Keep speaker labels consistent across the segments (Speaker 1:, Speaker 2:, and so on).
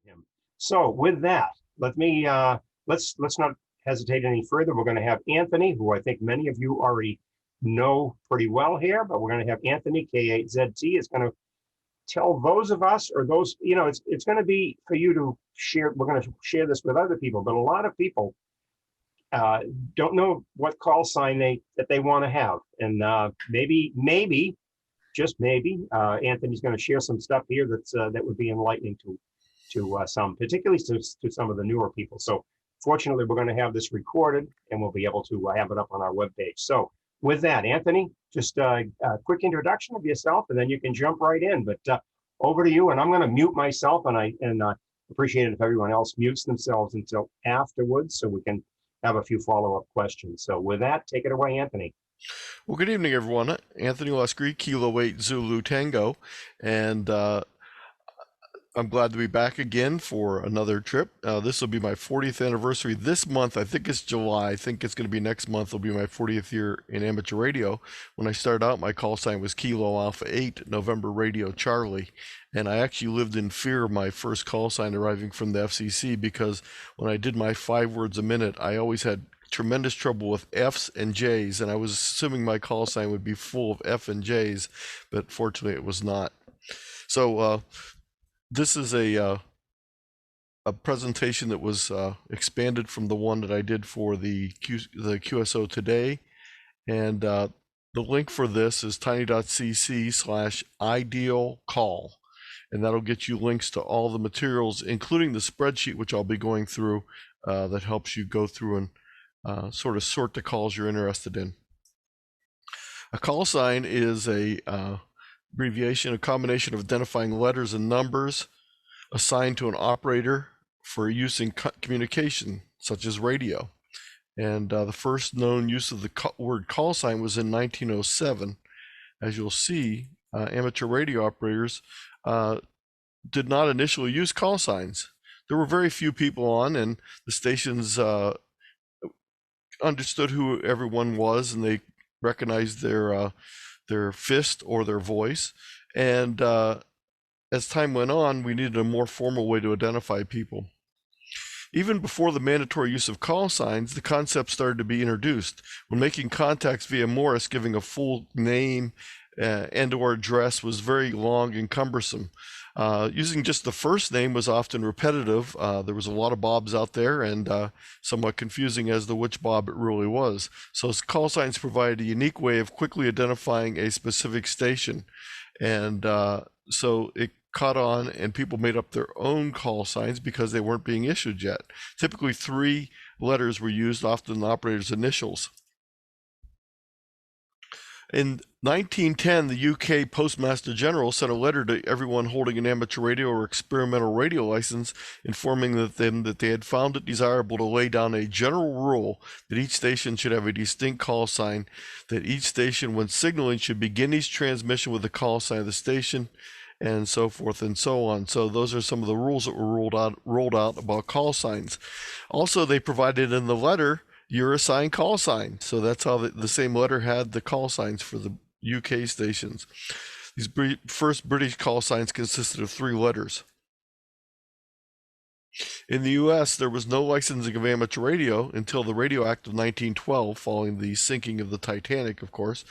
Speaker 1: him. So with that, let's not hesitate any further. We're going to have Anthony, who I think many of you already know pretty well here, but we're going to have Anthony, K8ZT, is going to tell those of us, or those, it's going to be for you to share. We're going to share this with other people, but a lot of people don't know what call sign that they want to have. And maybe, just maybe, Anthony's going to share some stuff here that would be enlightening to some, particularly to some of the newer people. So fortunately, we're going to have this recorded and we'll be able to have it up on our webpage. So with that, Anthony, just a quick introduction of yourself, and then you can jump right in. But over to you, and I'm going to mute myself, and I appreciate it if everyone else mutes themselves until afterwards, so we can have a few follow-up questions. So with that, take it away, Anthony.
Speaker 2: Well, good evening, everyone. Anthony Luscri, Kilo 8 Zulu Tango, and I'm glad to be back again for another trip. This will be my 40th anniversary this month. I think it's July. I think it's going to be next month. It'll be my 40th year in amateur radio. When I started out, my call sign was Kilo Alpha 8 November Radio Charlie. And I actually lived in fear of my first call sign arriving from the FCC, because when I did my 5 words a minute, I always had tremendous trouble with F's and J's, and I was assuming my call sign would be full of F and J's, but fortunately it was not. So this is a presentation that was expanded from the one that I did for the QSO today, and the link for this is tiny.cc/idealcall, and that'll get you links to all the materials, including the spreadsheet, which I'll be going through, that helps you go through and sort of sort the calls you're interested in. A call sign is a abbreviation, a combination of identifying letters and numbers assigned to an operator for use in communication, such as radio. And the first known use of the word call sign was in 1907. As you'll see, amateur radio operators did not initially use call signs. There were very few people on, and the stations understood who everyone was, and they recognized their fist or their voice. And as time went on, we needed a more formal way to identify people. Even before the mandatory use of call signs, the concept started to be introduced. When making contacts via Morse, giving a full name and or address was very long and cumbersome. Using just the first name was often repetitive. There was a lot of Bobs out there, and somewhat confusing as to which Bob it really was. So call signs provided a unique way of quickly identifying a specific station. And so it caught on, and people made up their own call signs because they weren't being issued yet. Typically 3 letters were used, often the operator's initials. In 1910, the UK Postmaster General sent a letter to everyone holding an amateur radio or experimental radio license, informing them that they had found it desirable to lay down a general rule that each station should have a distinct call sign, that each station, when signaling, should begin each transmission with the call sign of the station, and so forth and so on. So those are some of the rules that were rolled out about call signs. Also, they provided in the letter your assigned call sign. So that's how the same letter had the call signs for the UK stations. These first British call signs consisted of 3 letters. In the U.S., there was no licensing of amateur radio until the Radio Act of 1912, following the sinking of the Titanic, of course.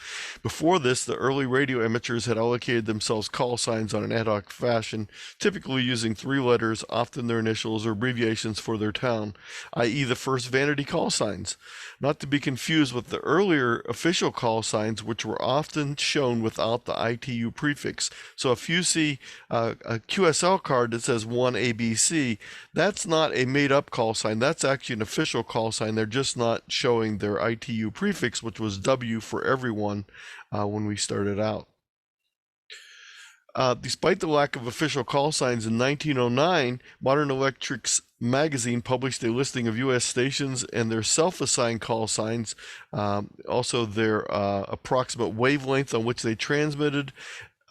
Speaker 2: Before this, the early radio amateurs had allocated themselves call signs on an ad hoc fashion, typically using 3 letters, often their initials or abbreviations for their town, i.e. the first vanity call signs. Not to be confused with the earlier official call signs, which were often shown without the ITU prefix. So if you see a QSL card that says 1ABC, that's not a made-up call sign. That's actually an official call sign. They're just not showing their ITU prefix, which was W for everyone when we started out. Despite the lack of official call signs, in 1909, Modern Electric's magazine published a listing of U.S. stations and their self-assigned call signs, also their approximate wavelength on which they transmitted,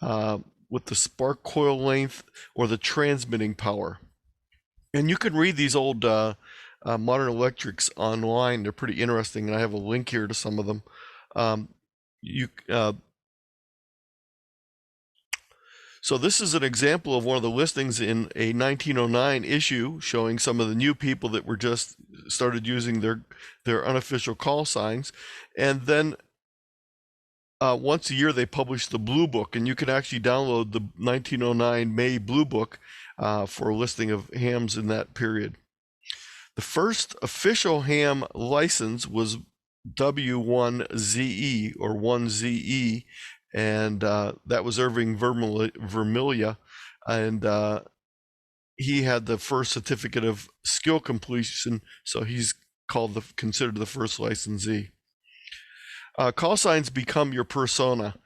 Speaker 2: with the spark coil length or the transmitting power. And you can read these old Modern Electrics online. They're pretty interesting, and I have a link here to some of them. So this is an example of one of the listings in a 1909 issue showing some of the new people that were just started using their unofficial call signs. And then once a year they publish the Blue Book, and you can actually download the 1909 May Blue Book for a listing of hams in that period. The first official ham license was W1ZE or 1ZE, and that was Irving Vermilya, and he had the first certificate of skill completion, so he's considered the first licensee. Call signs become your persona.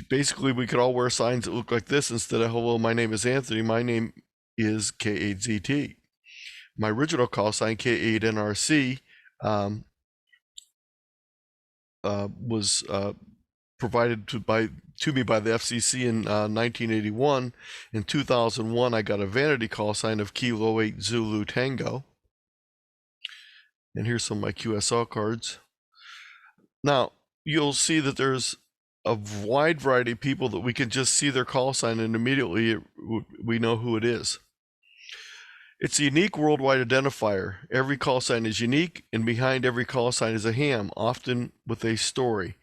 Speaker 2: Basically, we could all wear signs that look like this instead of "Hello, my name is Anthony. My name is K8ZT." My original call sign, K8NRC, was provided to me by the FCC in 1981. In 2001, I got a vanity call sign of Kilo 8 Zulu Tango. And here's some of my QSL cards. Now, you'll see that there's a wide variety of people that we can just see their call sign and immediately we know who it is. It's a unique worldwide identifier. Every call sign is unique, and behind every call sign is a ham, often with a story.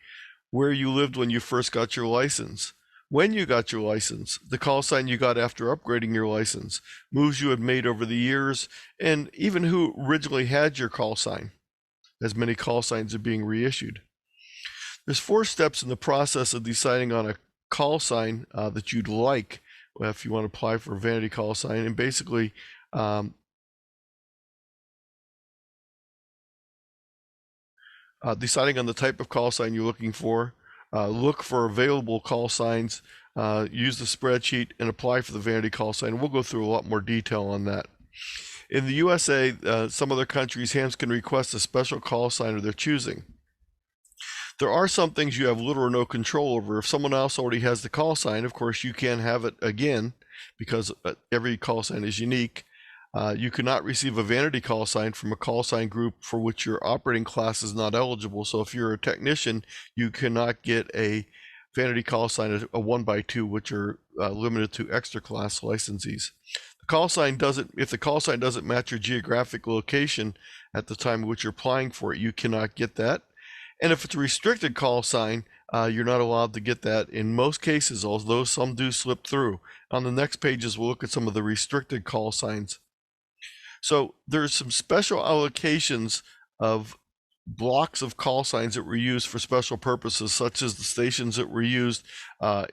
Speaker 2: Where you lived when you first got your license, when you got your license, the call sign you got after upgrading your license, moves you had made over the years, and even who originally had your call sign, as many call signs are being reissued. There's 4 steps in the process of deciding on a call sign that you'd like if you want to apply for a vanity call sign, and basically deciding on the type of call sign you're looking for, look for available call signs, use the spreadsheet, and apply for the vanity call sign. We'll go through a lot more detail on that. In the USA, some other countries, hams can request a special call sign of their choosing. There are some things you have little or no control over. If someone else already has the call sign, of course, you can't have it again because every call sign is unique. You cannot receive a vanity call sign from a call sign group for which your operating class is not eligible. So if you're a technician, you cannot get a vanity call sign, a 1x2, which are limited to extra class licensees. The call sign if the call sign doesn't match your geographic location at the time in which you're applying for it, you cannot get that. And if it's a restricted call sign, you're not allowed to get that in most cases, although some do slip through. On the next pages, we'll look at some of the restricted call signs. So there's some special allocations of blocks of call signs that were used for special purposes, such as the stations that were used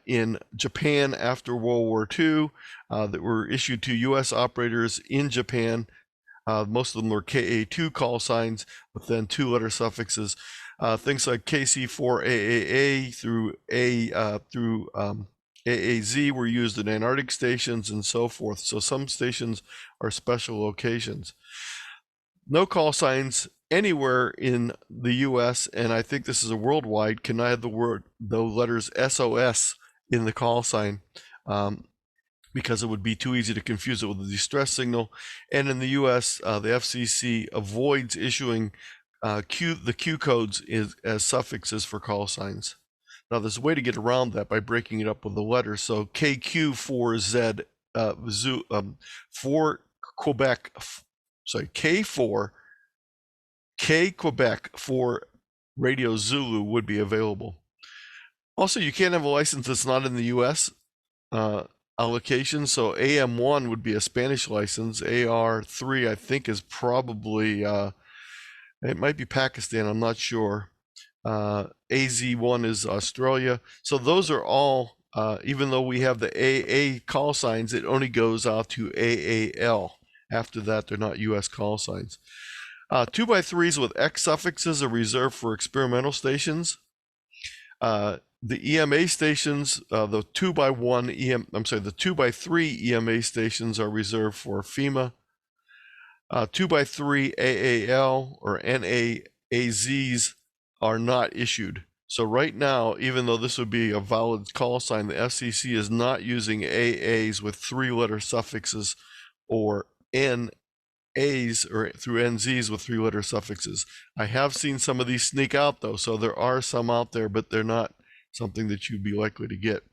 Speaker 2: in Japan after World War II, that were issued to U.S. operators in Japan. Most of them were KA2 call signs with then 2-letter suffixes. Things like KC4AAA through AAZ were used in Antarctic stations and so forth. So some stations are special locations. No call signs anywhere in the US, and I think this is a worldwide, cannot have the letters SOS in the call sign because it would be too easy to confuse it with a distress signal. And in the US, the FCC avoids issuing the Q codes as suffixes for call signs. Now there's a way to get around that by breaking it up with the letters. So KQ4Z for Quebec, sorry, K4 K Quebec for Radio Zulu would be available. Also, you can't have a license that's not in the US allocation. So AM1 would be a Spanish license. AR3 I think is probably it might be Pakistan, I'm not sure. AZ1 is Australia. So those are all, even though we have the AA call signs, it only goes out to AAL. After that, they're not US call signs. 2x3s with X suffixes are reserved for experimental stations. The EMA stations, the 2x3 EMA stations are reserved for FEMA. 2x3 AAL or NAAZs are not issued. So right now, even though this would be a valid call sign, the FCC is not using AAs with 3-letter suffixes or NAs or through NZs with 3-letter suffixes. I have seen some of these sneak out though, so there are some out there, but they're not something that you'd be likely to get.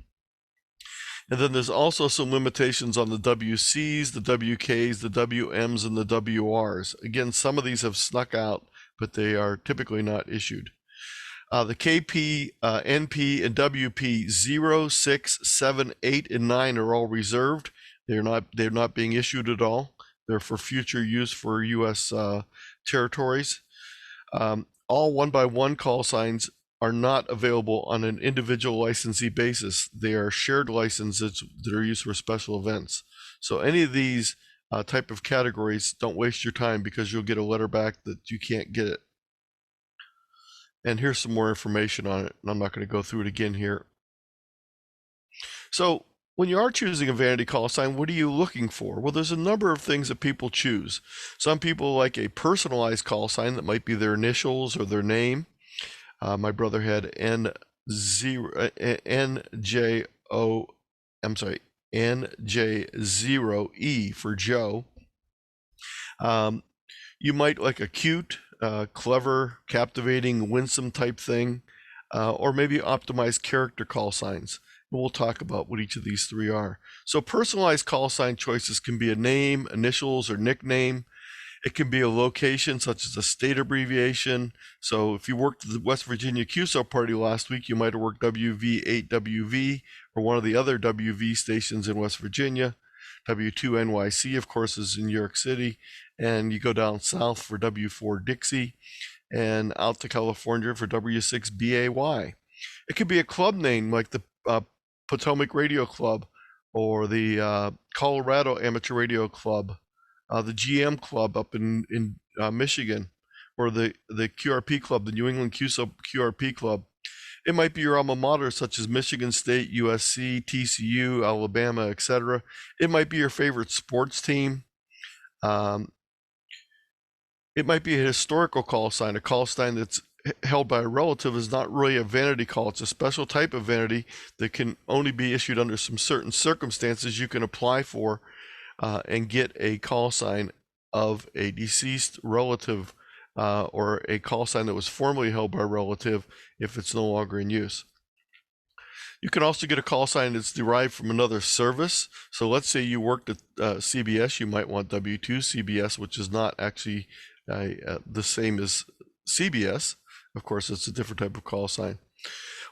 Speaker 2: And then there's also some limitations on the WCs, the WKs, the WMs, and the WRs. Again, some of these have snuck out, but they are typically not issued. The KP, NP, and WP 0, 6, 7, 8, and 9 are all reserved. They're not being issued at all. They're for future use for U.S. Territories. All one-by-one call signs are not available on an individual licensee basis. They are shared licenses that are used for special events. So any of these type of categories, don't waste your time because you'll get a letter back that you can't get it. And here's some more information on it, and I'm not going to go through it again here. So when you are choosing a vanity call sign, what are you looking for? Well, there's a number of things that people choose. Some people like a personalized call sign that might be their initials or their name. My brother had NJ0E for Joe. You might like a cute, clever, captivating, winsome type thing, or maybe optimized character call signs. We'll talk about what each of these three are. So personalized call sign choices can be a name, initials, or nickname. It can be a location, such as a state abbreviation. So if you worked at the West Virginia QSO party last week, you might have worked WV8WV or one of the other WV stations in West Virginia. W2NYC, of course, is in New York City. And you go down south for W4 Dixie and out to California for W6BAY. It could be a club name like the Potomac Radio Club or the Colorado Amateur Radio Club, the GM Club up in Michigan, or the QRP Club, the New England QRP Club. It might be your alma mater, such as Michigan State, USC, TCU, Alabama, etc. It might be your favorite sports team. It might be a historical call sign. A call sign that's held by a relative is not really a vanity call. It's a special type of vanity that can only be issued under some certain circumstances. You can apply for and get a call sign of a deceased relative or a call sign that was formerly held by a relative if it's no longer in use. You can also get a call sign that's derived from another service. So let's say you worked at CBS, you might want W2 CBS, which is not actually the same as CBS. Of course, it's a different type of call sign.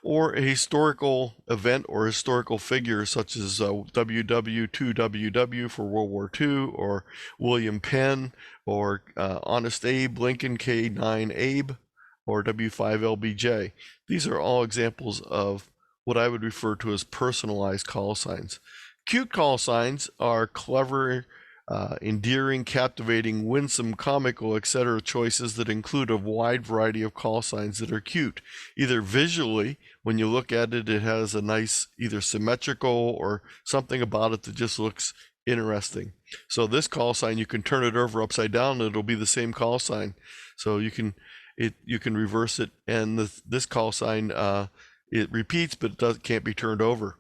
Speaker 2: Or a historical event or historical figure, such as WW2WW for World War II, or William Penn, or Honest Abe Lincoln K9 Abe, or W5LBJ. These are all examples of what I would refer to as personalized call signs. Cute call signs are clever, endearing, captivating, winsome, comical, etc. choices that include a wide variety of call signs that are cute. Either visually, when you look at it, it has a nice, either symmetrical or something about it that just looks interesting. So this call sign, you can turn it over upside down and it'll be the same call sign. So you can reverse it, and this call sign it repeats, but it can't be turned over.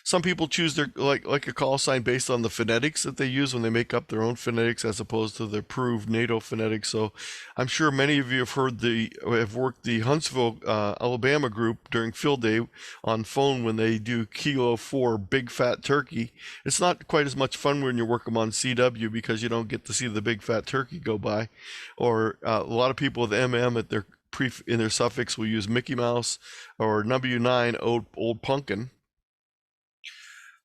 Speaker 2: Some people choose their like a call sign based on the phonetics that they use when they make up their own phonetics, as opposed to the approved NATO phonetics. So I'm sure many of you have worked the Huntsville, Alabama group during field day on phone when they do Kilo 4 Big Fat Turkey. It's not quite as much fun when you work them on CW because you don't get to see the Big Fat Turkey go by. Or a lot of people with MM at in their suffix will use Mickey Mouse or W9 Old Pumpkin.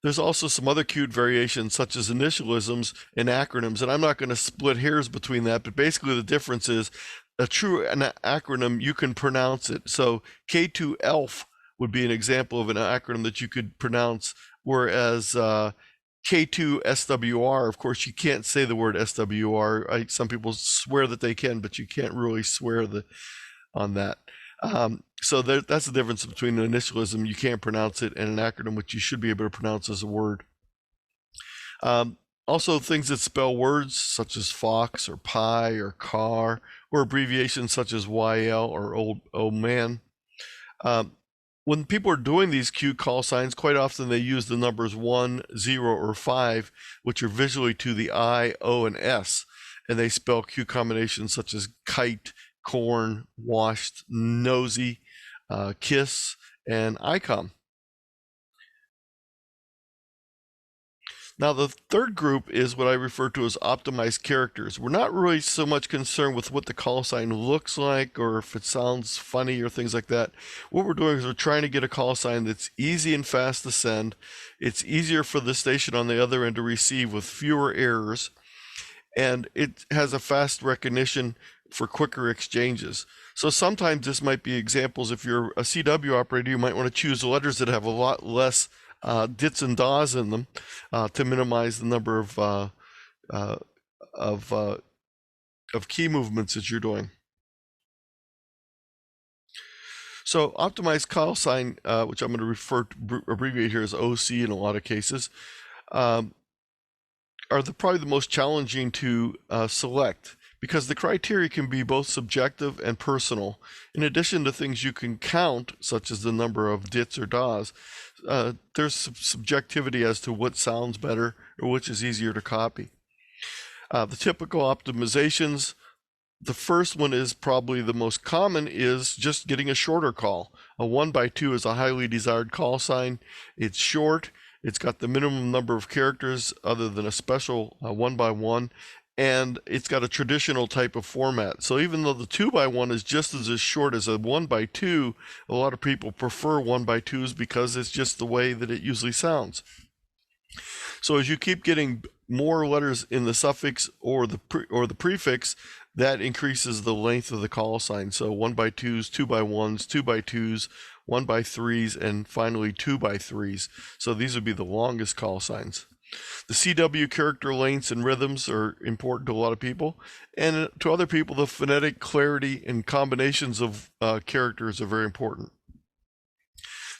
Speaker 2: There's also some other cute variations, such as initialisms and acronyms, and I'm not going to split hairs between that, but basically the difference is an acronym, you can pronounce it. So K2ELF would be an example of an acronym that you could pronounce, whereas K2SWR, of course, you can't say the word SWR. Some people swear that they can, but you can't really swear on that. So that's the difference between an initialism, you can't pronounce it, and an acronym, which you should be able to pronounce as a word. Also, things that spell words such as fox or pie or car, or abbreviations such as YL or old man. When people are doing these cute call signs, quite often they use the numbers 1, 0, or 5, which are visually to the I, O, and S, and they spell cute combinations such as kite, corn, washed, nosy, kiss, and icon. Now, the third group is what I refer to as optimized characters. We're not really so much concerned with what the call sign looks like or if it sounds funny or things like that. What we're doing is we're trying to get a call sign that's easy and fast to send. It's easier for the station on the other end to receive with fewer errors, and it has a fast recognition for quicker exchanges. So sometimes this might be examples. If you're a CW operator, you might want to choose letters that have a lot less dits and dahs in them to minimize the number of key movements that you're doing. So optimized call sign, which I'm going to abbreviate here as OC in a lot of cases, are probably the most challenging to select, because the criteria can be both subjective and personal. In addition to things you can count, such as the number of dits or dahs, there's subjectivity as to what sounds better or which is easier to copy. The typical optimizations, the first one is probably the most common, is just getting a shorter call. A 1x2 is a highly desired call sign. It's short. It's got the minimum number of characters other than a special 1x1, and it's got a traditional type of format. So even though the 2x1 is just as short as a 1x2, a lot of people prefer 1x2s because it's just the way that it usually sounds. So as you keep getting more letters in the suffix or the prefix, that increases the length of the call sign. So 1x2s, 2x1s, 2x2s, 1x3s, and finally 2x3s. So these would be the longest call signs. The CW character lengths and rhythms are important to a lot of people, and to other people, the phonetic clarity and combinations of characters are very important.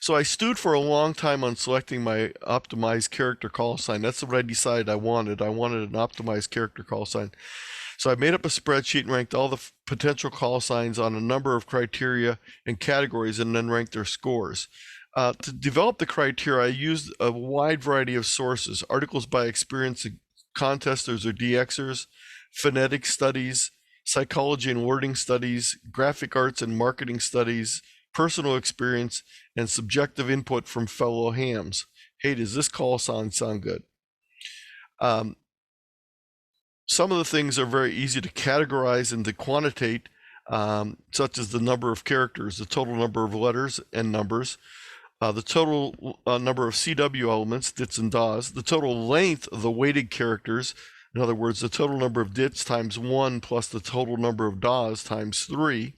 Speaker 2: So I stewed for a long time on selecting my optimized character call sign. That's what I decided I wanted. I wanted an optimized character call sign. So I made up a spreadsheet and ranked all the potential call signs on a number of criteria and categories, and then ranked their scores. To develop the criteria, I used a wide variety of sources: articles by experienced contesters or DXers, phonetic studies, psychology and wording studies, graphic arts and marketing studies, personal experience, and subjective input from fellow hams. Hey, does this call sign sound good? Some of the things are very easy to categorize and to quantitate, such as the number of characters, the total number of letters and numbers, the total number of CW elements, dits and dahs, the total length of the weighted characters, in other words, the total number of dits times 1 plus the total number of dahs times 3.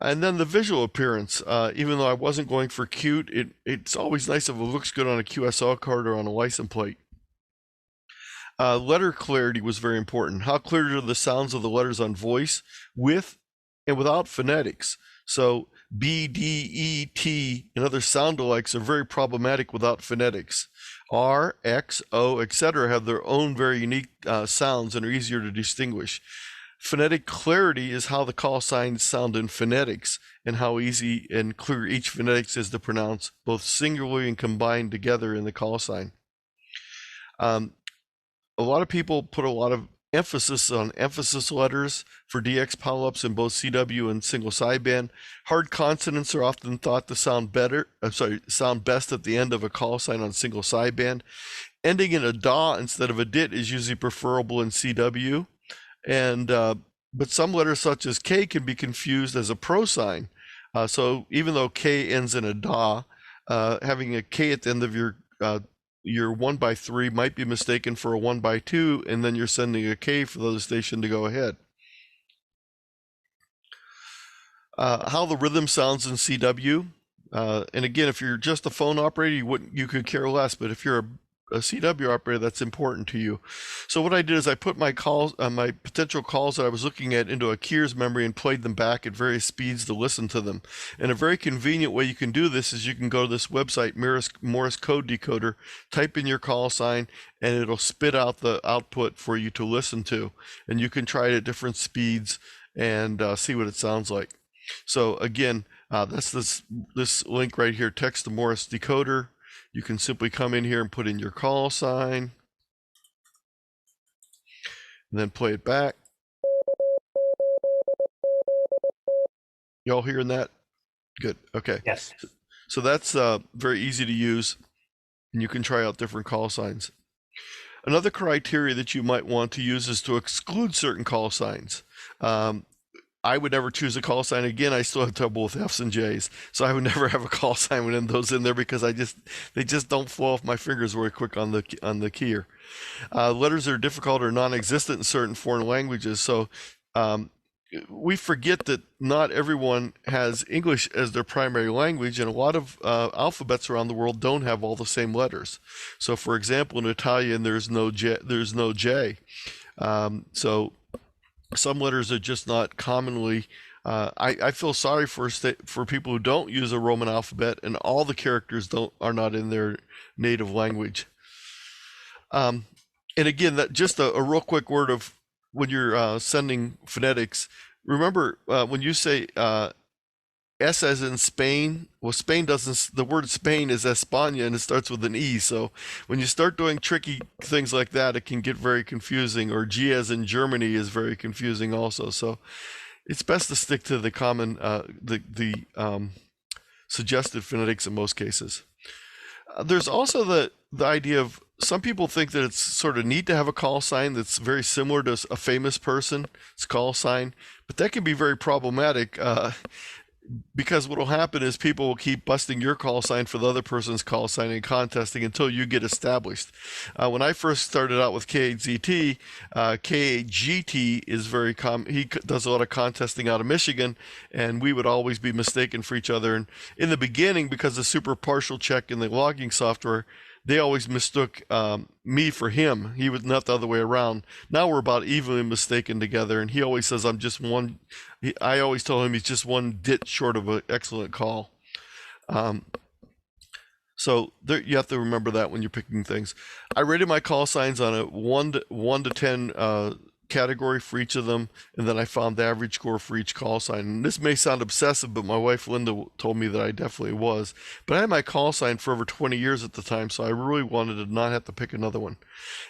Speaker 2: And then the visual appearance. Even though I wasn't going for cute, it's always nice if it looks good on a QSL card or on a license plate. Letter clarity was very important. How clear are the sounds of the letters on voice with and without phonetics? So B, D, E, T, and other sound alikes are very problematic without phonetics. R, X, O, etc. have their own very unique sounds and are easier to distinguish. Phonetic clarity is how the call signs sound in phonetics, and how easy and clear each phonetics is to pronounce, both singularly and combined together in the call sign. A lot of people put a lot of emphasis on emphasis letters for DX polyps in both CW and single sideband. Hard consonants are often thought to sound best at the end of a call sign on single sideband. Ending in a DA instead of a DIT is usually preferable in CW. And but some letters such as K can be confused as a pro sign. So even though K ends in a DA, having a K at the end of your 1x3 might be mistaken for a 1x2, and then you're sending a K for the other station to go ahead. How the rhythm sounds in CW. And again, if you're just a phone operator, you could care less, but if you're a CW operator, that's important to you. So what I did is I put my calls, my potential calls that I was looking at, into a Keyr's memory and played them back at various speeds to listen to them. And a very convenient way you can do this is you can go to this website, Morse Code Decoder, type in your call sign, and it'll spit out the output for you to listen to. And you can try it at different speeds and see what it sounds like. So again, that's this link right here, Text to Morse Decoder. You can simply come in here and put in your call sign, and then play it back. Y'all hearing that? Good. Okay.
Speaker 1: Yes.
Speaker 2: So that's very easy to use, and you can try out different call signs. Another criteria that you might want to use is to exclude certain call signs. I would never choose a call sign again. I still have trouble with F's and J's, so I would never have a call sign with those in there because they just don't flow off my fingers very quick on the keyer. Letters are difficult or non-existent in certain foreign languages, so we forget that not everyone has English as their primary language, and a lot of alphabets around the world don't have all the same letters. So, for example, in Italian, there's no J. So some letters are just not commonly. I feel sorry for people who don't use a Roman alphabet and all the characters are not in their native language. And again, that just a real quick word of when you're sending phonetics. Remember when you say S as in Spain, well, Spain doesn't. The word Spain is España and it starts with an E. So when you start doing tricky things like that, it can get very confusing. Or G as in Germany is very confusing also. So it's best to stick to the common, suggested phonetics in most cases. There's also the idea of some people think that it's sort of neat to have a call sign that's very similar to a famous person's call sign, but that can be very problematic because what will happen is people will keep busting your call sign for the other person's call sign and contesting until you get established. When I first started out with K8ZT, K8ZT is very common. He does a lot of contesting out of Michigan, and we would always be mistaken for each other. And in the beginning, because of super partial check in the logging software, they always mistook me for him. He was not the other way around. Now we're about evenly mistaken together, and he always says I'm just one. I always tell him he's just one dit short of an excellent call. So there, you have to remember that when you're picking things. I rated my call signs on a 1 to 10 category for each of them, and then I found the average score for each call sign. And this may sound obsessive, but my wife Linda told me that I definitely was. But I had my call sign for over 20 years at the time, so I really wanted to not have to pick another one.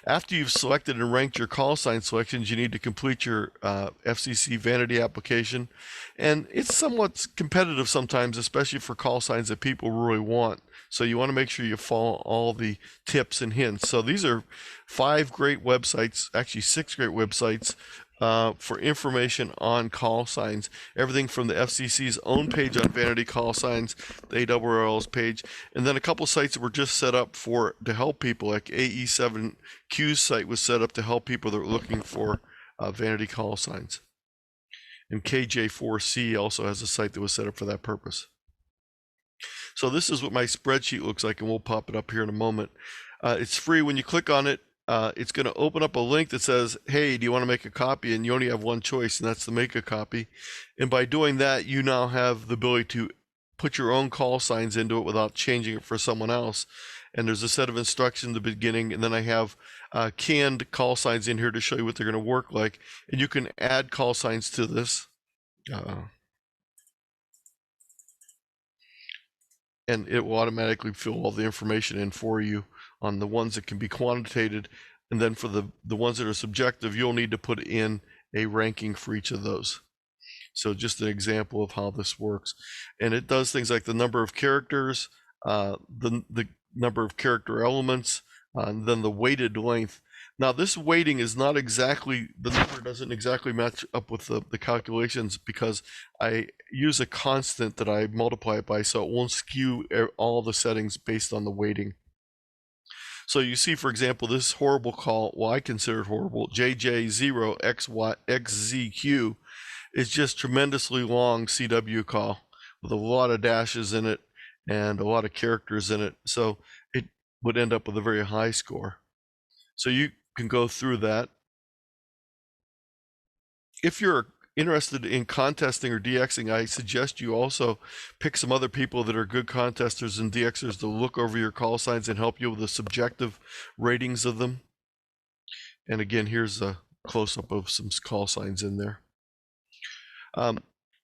Speaker 2: After you've selected and ranked your call sign selections, you need to complete your FCC vanity application. And it's somewhat competitive sometimes, especially for call signs that people really want. So you want to make sure you follow all the tips and hints. So these are 5 great websites, actually 6 great websites for information on call signs. Everything from the FCC's own page on vanity call signs, the ARRL's page, and then a couple sites that were just set up to help people, like AE7Q's site was set up to help people that were looking for vanity call signs. And KJ4C also has a site that was set up for that purpose. So this is what my spreadsheet looks like, and we'll pop it up here in a moment. It's free. When you click on it, it's going to open up a link that says, hey, do you want to make a copy? And you only have one choice, and that's to make a copy. And by doing that, you now have the ability to put your own call signs into it without changing it for someone else. And there's a set of instructions at the beginning, and then I have canned call signs in here to show you what they're going to work like. And you can add call signs to this. And it will automatically fill all the information in for you on the ones that can be quantitated. And then for the ones that are subjective, you'll need to put in a ranking for each of those. So just an example of how this works. And it does things like the number of characters, the number of character elements, and then the weighted length. Now this weighting is not exactly, the number doesn't exactly match up with the calculations because I use a constant that I multiply it by, so it won't skew all the settings based on the weighting. So you see, for example, this horrible call, well, I consider it horrible, JJ0XZQ is just tremendously long CW call with a lot of dashes in it and a lot of characters in it. So it would end up with a very high score. So you can go through that. If you're interested in contesting or DXing, I suggest you also pick some other people that are good contesters and DXers to look over your call signs and help you with the subjective ratings of them. And again, here's a close-up of some call signs in there.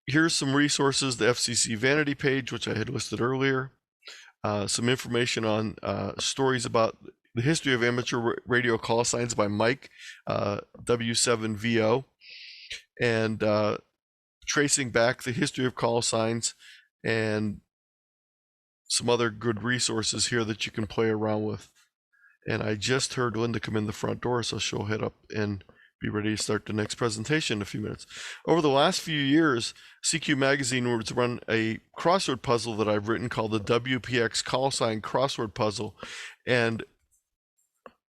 Speaker 2: Here's some resources, the FCC Vanity page, which I had listed earlier. Some information on stories about the history of amateur radio call signs by Mike W7VO, and tracing back the history of call signs, and some other good resources here that you can play around with. And I just heard Linda come in the front door, so she'll head up and be ready to start the next presentation in a few minutes. Over the last few years, CQ Magazine has run a crossword puzzle that I've written called the WPX Callsign Crossword Puzzle. And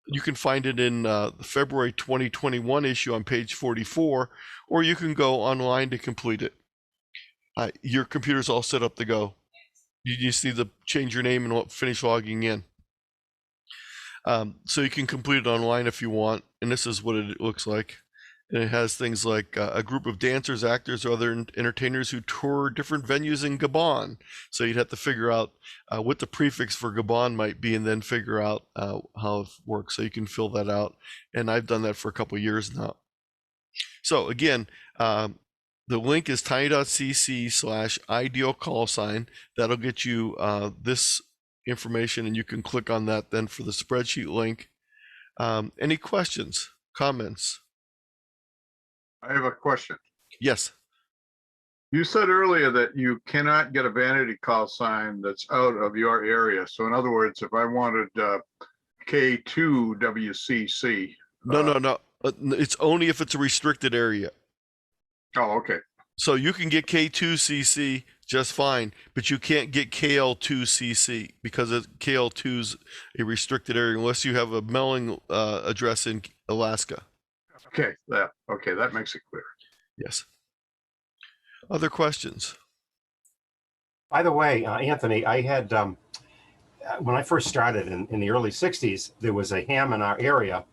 Speaker 2: you can find it in the February 2021 issue on page 44, or you can go online to complete it. Your computer's all set up to go. You just need to change your name and finish logging in. So you can complete it online if you want, and this is what it looks like. And it has things like a group of dancers, actors, or other entertainers who tour different venues in Gabon. So you'd have to figure out what the prefix for Gabon might be, and then figure out how it works. So you can fill that out, and I've done that for a couple of years now. So again, the link is tiny.cc/ideal callsign. That'll get you this information, and you can click on that then for the spreadsheet link. Any questions, comments?
Speaker 3: I have a question.
Speaker 2: Yes.
Speaker 3: You said earlier that you cannot get a vanity call sign that's out of your area. So in other words, if I wanted K2WCC.
Speaker 2: No. It's only if it's a restricted area.
Speaker 3: Oh, okay.
Speaker 2: So you can get K2CC just fine, but you can't get KL2CC because KL2 is a restricted area unless you have a mailing address in Alaska.
Speaker 3: Okay, that makes it clear.
Speaker 2: Yes. Other questions?
Speaker 1: By the way, Anthony, I had, when I first started in the early 60s, there was a ham in our area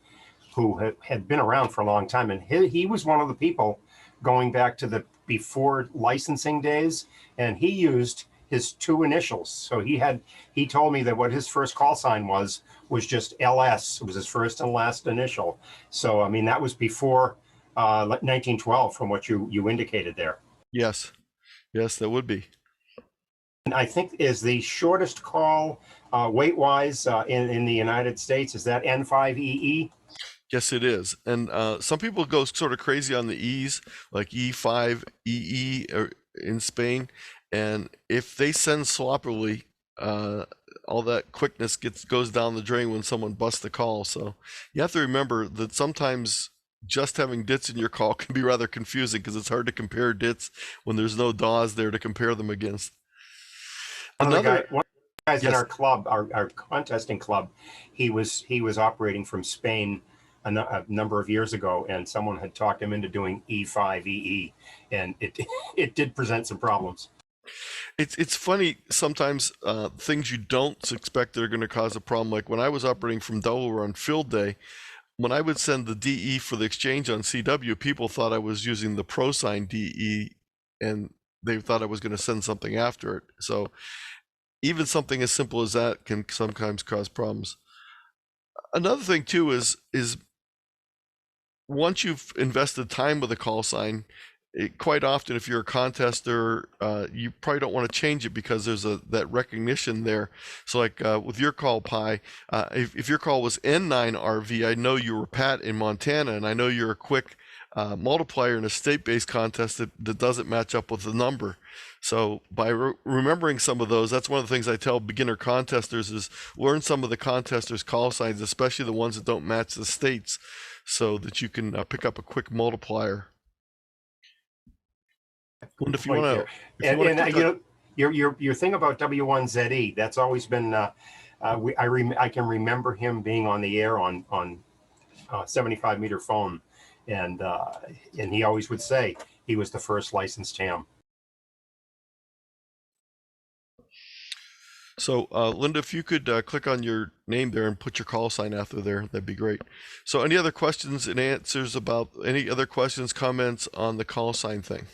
Speaker 1: who had been around for a long time. And he was one of the people going back to the before licensing days. And he used his two initials. So he told me that what his first call sign was just LS. It was his first and last initial. So, I mean, that was before 1912 from what you indicated there.
Speaker 2: Yes, that would be.
Speaker 1: And I think is the shortest call weight-wise in the United States, is that N5EE?
Speaker 2: Yes, it is. And some people go sort of crazy on the E's, like E5, EE in Spain. And if they send sloppily, all that quickness goes down the drain when someone busts the call. So you have to remember that sometimes just having DITs in your call can be rather confusing because it's hard to compare DITs when there's no DAWs there to compare them against.
Speaker 1: One of the guys
Speaker 2: yes.
Speaker 1: in our club, our contesting club, he was operating from Spain a number of years ago, and someone had talked him into doing E5EE, and it did present some problems.
Speaker 2: It's funny sometimes things you don't expect that are going to cause a problem. Like when I was operating from Delaware on field day, when I would send the DE for the exchange on CW, people thought I was using the ProSign DE, and they thought I was going to send something after it. So even something as simple as that can sometimes cause problems. Another thing too is once you've invested time with a call sign, quite often if you're a contester, you probably don't want to change it because there's that recognition there. So like with your call, Pi, if your call was N9RV, I know you were Pat in Montana, and I know you're a quick multiplier in a state-based contest that doesn't match up with the number. So by remembering some of those, that's one of the things I tell beginner contesters is learn some of the contesters' call signs, especially the ones that don't match the states, so that you can pick up a quick multiplier. And if you want to,
Speaker 1: your thing about K1ZT, that's always been. I can remember him being on the air on 75-meter phone, and he always would say he was the first licensed ham.
Speaker 2: So Linda, if you could click on your name there and put your call sign after there, that'd be great. So any other questions and answers about any other questions, comments on the call sign thing?